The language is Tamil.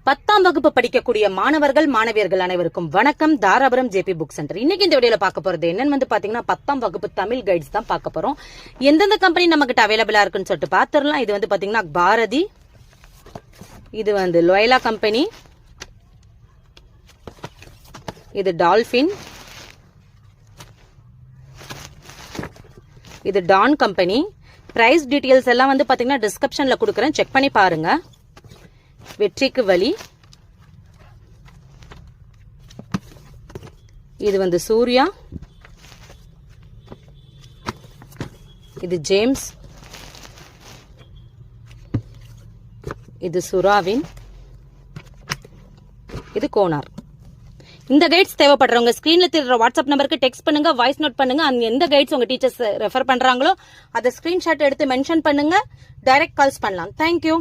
10ஆம் வகுப்பு படிக்கக்கூடிய மாணவர்கள் மாணவியர்கள் அனைவருக்கும் வணக்கம். Dharapuram JP book centre. இன்னைக்கு இந்த வீடியோல பார்க்க போறது என்னன்னு பாத்தீங்கன்னா 10ஆம் வகுப்பு தமிழ் கைட்ஸ் தான் பார்க்க போறோம். எந்தெந்த கம்பெனி நம்ம கிட்ட அவைலபிளா இருக்குன்னு சொல்லிட்டு பாத்துறலாம். இது பாத்தீங்கன்னா பாரதி, இது லோயலா கம்பெனி, இது டால்பின், இது டான் கம்பெனி. பிரைஸ் டீடைல்ஸ் எல்லாம் பாத்தீங்கன்னா டிஸ்கிரிப்ஷன்ல கொடுக்குறேன், செக் பண்ணி பாருங்க. வெற்றிக்கு வழி, இது சூர்யா, இது ஜேம்ஸ், இது சுராவின், இது கோனார். இந்த கைட்ஸ் தேவைப்படுறவங்க ஸ்கிரீன்ல தெரியுற வாட்ஸ்அப் நம்பருக்கு டெக்ஸ்ட் பண்ணுங்க, வாய்ஸ் நோட் பண்ணுங்க. அந்த எந்த கைட்ஸ் உங்க டீச்சர்ஸ் ரெஃபர் பண்றாங்களோ அதை ஸ்கிரீன்ஷாட் எடுத்து மென்ஷன் பண்ணுங்க. டைரக்ட் கால்ஸ் பண்ணலாம். தேங்க்யூ.